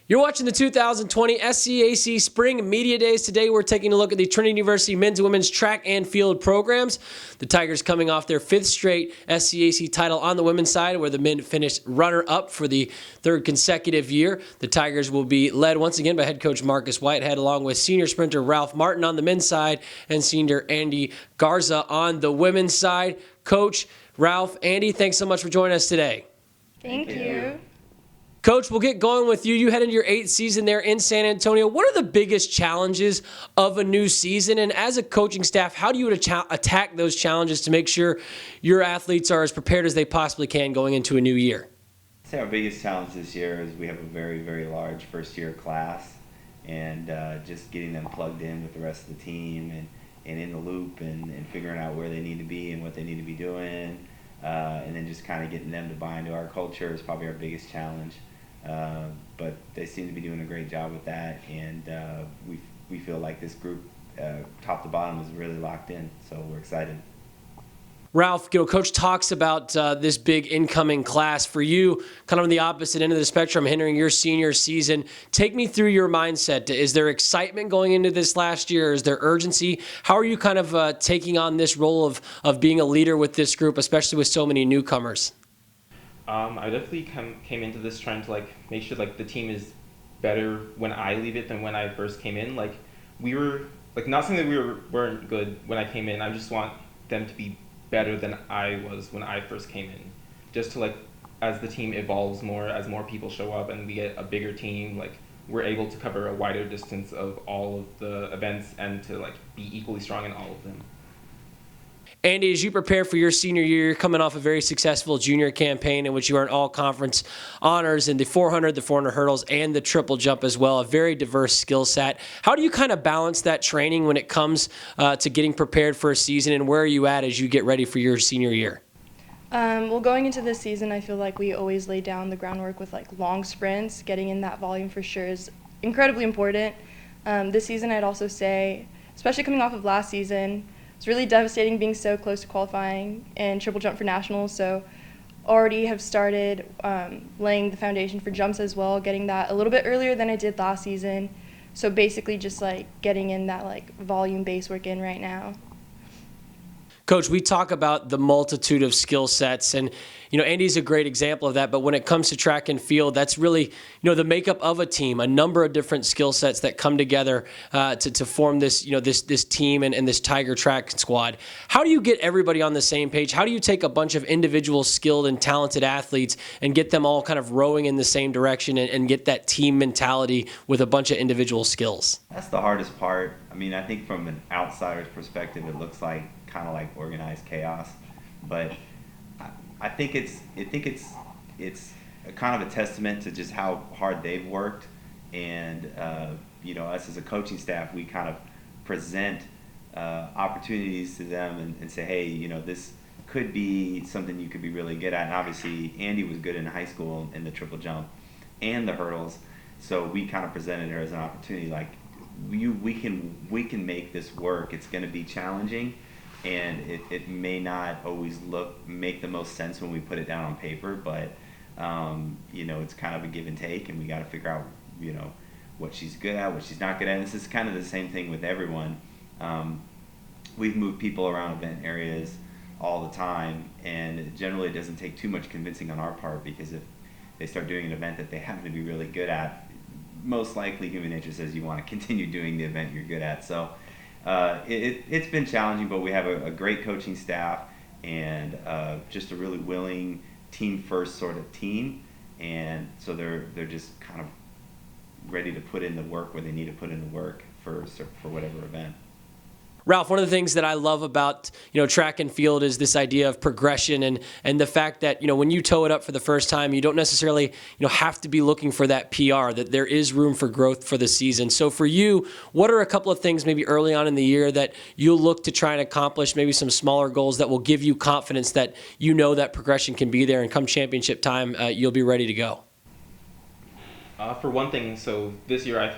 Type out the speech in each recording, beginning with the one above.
You're watching the 2020 SCAC Spring Media Days. Today we're taking a look at the Trinity University men's and women's track and field programs. The Tigers coming off their fifth straight SCAC title on the women's side, where the men finished runner-up for the third consecutive year. The Tigers will be led once again by head coach Marcus Whitehead, along with senior sprinter Ralph Martin on the men's side and senior Andy Garza on the women's side. Coach, Ralph, Andy, thanks so much for joining us today. Thank you. Coach, we'll get going with you. You head into your 8th season there in San Antonio. What are the biggest challenges of a new season? And as a coaching staff, how do you attack those challenges to make sure your athletes are as prepared as they possibly can going into a new year? I'd say our biggest challenge this year is we have a very, very large first-year class, and just getting them plugged in with the rest of the team and in the loop and figuring out where they need to be and what they need to be doing, and then just kind of getting them to buy into our culture is probably our biggest challenge. But they seem to be doing a great job with that, and we feel like this group, top to bottom, is really locked in, so we're excited. Ralph, Coach talks about this big incoming class. For you, kind of on the opposite end of the spectrum, entering your senior season, take me through your mindset. Is there excitement going into this last year? Is there urgency? How are you kind of taking on this role of being a leader with this group, especially with so many newcomers? I definitely came into this trying to make sure the team is better when I leave it than when I first came in. We were not saying that we weren't good when I came in. I just want them to be better than I was when I first came in. Just to as the team evolves more, as more people show up and we get a bigger team, we're able to cover a wider distance of all of the events and to be equally strong in all of them. Andy, as you prepare for your senior year, you're coming off a very successful junior campaign in which you earned all conference honors in the 400, the 400 hurdles, and the triple jump as well. A very diverse skill set. How do you kind of balance that training when it comes to getting prepared for a season, and where are you at as you get ready for your senior year? Well, going into this season, I feel like we always lay down the groundwork with long sprints. Getting in that volume for sure is incredibly important. This season, I'd also say, especially coming off of last season, it's really devastating being so close to qualifying in triple jump for nationals, so already have started laying the foundation for jumps as well, getting that a little bit earlier than I did last season. So basically just getting in that volume base work in right now. Coach, we talk about the multitude of skill sets, and Andy's a great example of that. But when it comes to track and field, that's really the makeup of a team. A number of different skill sets that come together to form this this team and this Tiger track squad. How do you get everybody on the same page? How do you take a bunch of individual skilled and talented athletes and get them all kind of rowing in the same direction and get that team mentality with a bunch of individual skills? That's the hardest part. I mean, I think from an outsider's perspective, it looks kind of like organized chaos, but I think it's a kind of a testament to just how hard they've worked, and us as a coaching staff, we kind of present opportunities to them and say, hey, this could be something you could be really good at. And obviously Andy was good in high school in the triple jump and the hurdles, so we kind of presented her as an opportunity, we can make this work. It's going to be challenging, and it may not always make the most sense when we put it down on paper, but it's kind of a give and take, and we got to figure out what she's good at, what she's not good at. And this is kind of the same thing with everyone. We've moved people around event areas all the time, and generally it doesn't take too much convincing on our part, because if they start doing an event that they happen to be really good at, most likely human nature says you want to continue doing the event you're good at. So it's been challenging, but we have a great coaching staff and just a really willing team first sort of team, and so they're just kind of ready to put in the work where they need to put in the work for whatever event. Ralph, one of the things that I love about track and field is this idea of progression and the fact that when you toe it up for the first time, you don't necessarily have to be looking for that PR, that there is room for growth for the season. So for you, what are a couple of things maybe early on in the year that you'll look to try and accomplish, maybe some smaller goals that will give you confidence that that progression can be there, and come championship time, you'll be ready to go? For one thing, so this year I've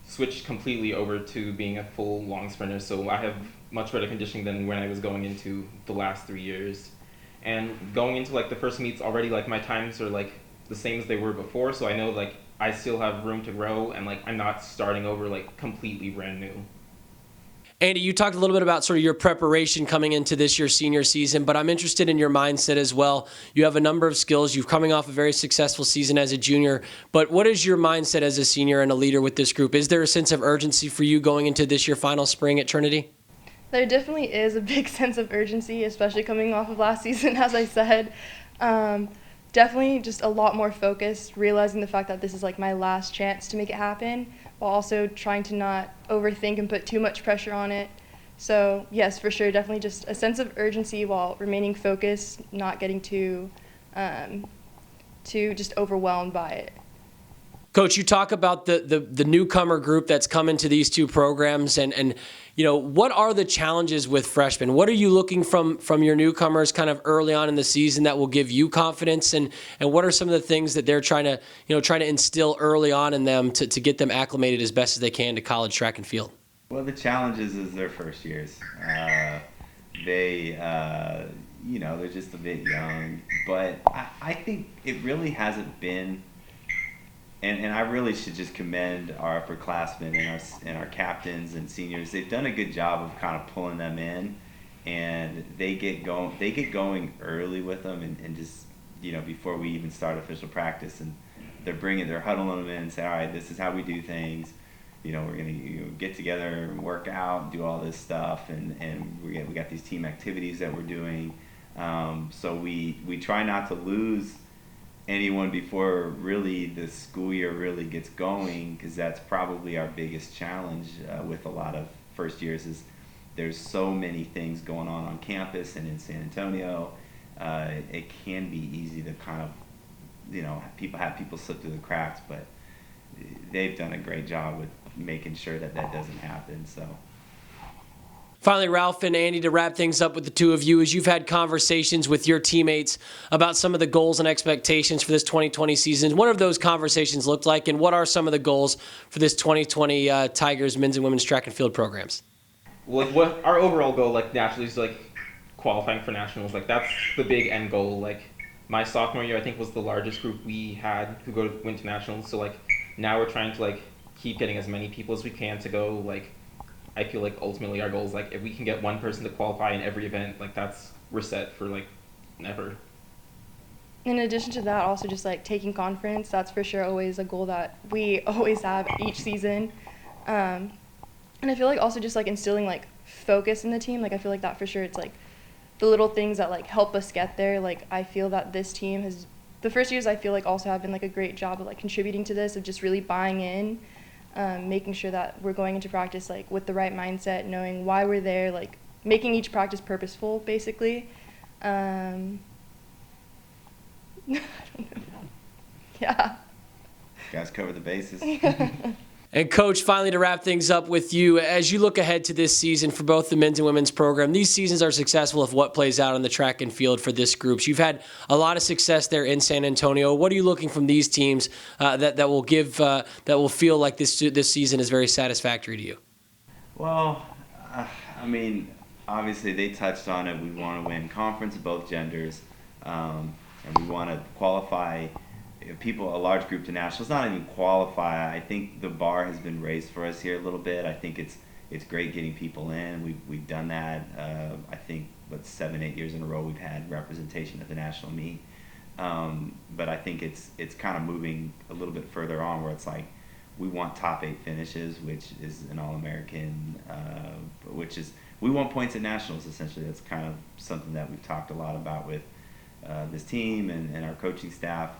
switched completely over to being a full long sprinter, so I have much better conditioning than when I was going into the last 3 years. And going into the first meets already, my times are the same as they were before, so I know I still have room to grow, and like I'm not starting over like completely brand new. Andy, you talked a little bit about sort of your preparation coming into this year's senior season, but I'm interested in your mindset as well. You have a number of skills. You're coming off a very successful season as a junior, but what is your mindset as a senior and a leader with this group? Is there a sense of urgency for you going into this your final spring at Trinity? There definitely is a big sense of urgency, especially coming off of last season, as I said. Definitely just a lot more focused, realizing the fact that this is like my last chance to make it happen, while also trying to not overthink and put too much pressure on it. So yes, for sure, definitely just a sense of urgency while remaining focused, not getting too just overwhelmed by it. Coach, you talk about the newcomer group that's come into these two programs, and what are the challenges with freshmen? What are you looking from your newcomers kind of early on in the season that will give you confidence, and what are some of the things that they're trying to instill early on in them to get them acclimated as best as they can to college track and field? Well, the challenges is their first years. They're just a bit young, but I think it really hasn't been. And I really should just commend our upperclassmen and our captains and seniors. They've done a good job of kind of pulling them in, and they get going early with them, and just before we even start official practice, and they're huddling them in and say, all right, this is how we do things. We're gonna get together and work out and do all this stuff, and we got these team activities that we're doing. So we try not to lose anyone before really the school year really gets going, because that's probably our biggest challenge with a lot of first years. Is there's so many things going on campus and in San Antonio. It can be easy to kind of have people slip through the cracks, but they've done a great job with making sure that doesn't happen. So Finally, Ralph and Andy, to wrap things up with the two of you, as you've had conversations with your teammates about some of the goals and expectations for this 2020 season, what have those conversations looked like, and what are some of the goals for this 2020 Tigers men's and women's track and field programs? Like what our overall goal, like naturally, is like qualifying for nationals. Like that's the big end goal. Like my sophomore year, I think was the largest group we had who went to nationals. So like now we're trying to like keep getting as many people as we can to go. Like I feel like ultimately our goal is like if we can get one person to qualify in every event, like we're set for like never. In addition to that, also just like taking conference, that's for sure always a goal that we always have each season. And I feel like also just like instilling like focus in the team. Like I feel like that for sure, it's like the little things that like help us get there. Like I feel that this team has, the first years I feel like also have been like a great job of like contributing to this, of just really buying in, making sure that we're going into practice like with the right mindset, knowing why we're there, like making each practice purposeful basically. I don't know. Yeah. You guys cover the bases. And Coach, finally to wrap things up with you, as you look ahead to this season for both the men's and women's program, these seasons are successful if what plays out on the track and field for this group. So you've had a lot of success there in San Antonio. What are you looking from these teams that will feel like this season is very satisfactory to you? Well, I mean, obviously they touched on it. We want to win conference of both genders, and we want to qualify a large group to nationals. Not even qualify. I think the bar has been raised for us here a little bit. I think it's great getting people in. We've done that. I think 7-8 years in a row we've had representation at the national meet. But I think it's kind of moving a little bit further on, where it's like we want top 8 finishes, which is an All-American, we want points at nationals essentially. That's kind of something that we've talked a lot about with this team and our coaching staff.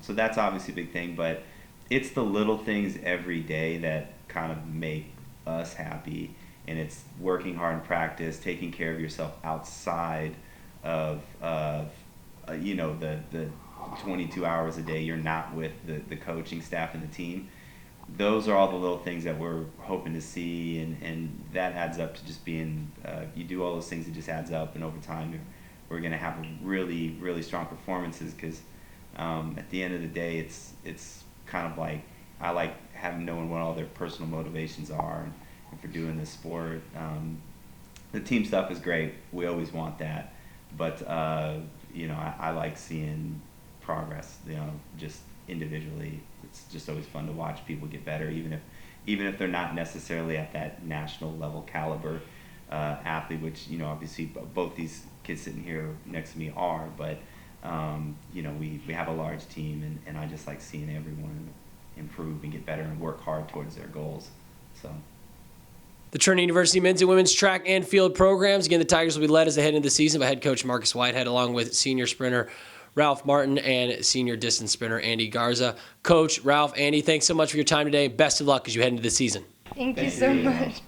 So that's obviously a big thing, but it's the little things every day that kind of make us happy, and it's working hard in practice, taking care of yourself outside of the 22 hours a day you're not with the coaching staff and the team. Those are all the little things that we're hoping to see, and that adds up to just being, you do all those things, it just adds up, and over time we're going to have really, really strong performances, because at the end of the day, it's kind of like, I like having knowing what all their personal motivations are and for doing this sport. The team stuff is great. We always want that. But, I like seeing progress, just individually, it's just always fun to watch people get better, even if they're not necessarily at that national level caliber athlete, which, you know, obviously both these kids sitting here next to me are, but you know, we have a large team, and I just like seeing everyone improve and get better and work hard towards their goals. So. The Trinity University men's and women's track and field programs. Again, the Tigers will be led as they head into the season by head coach Marcus Whitehead, along with senior sprinter Ralph Martin and senior distance sprinter Andy Garza. Coach, Ralph, Andy, thanks so much for your time today. Best of luck as you head into the season. Thank you so much.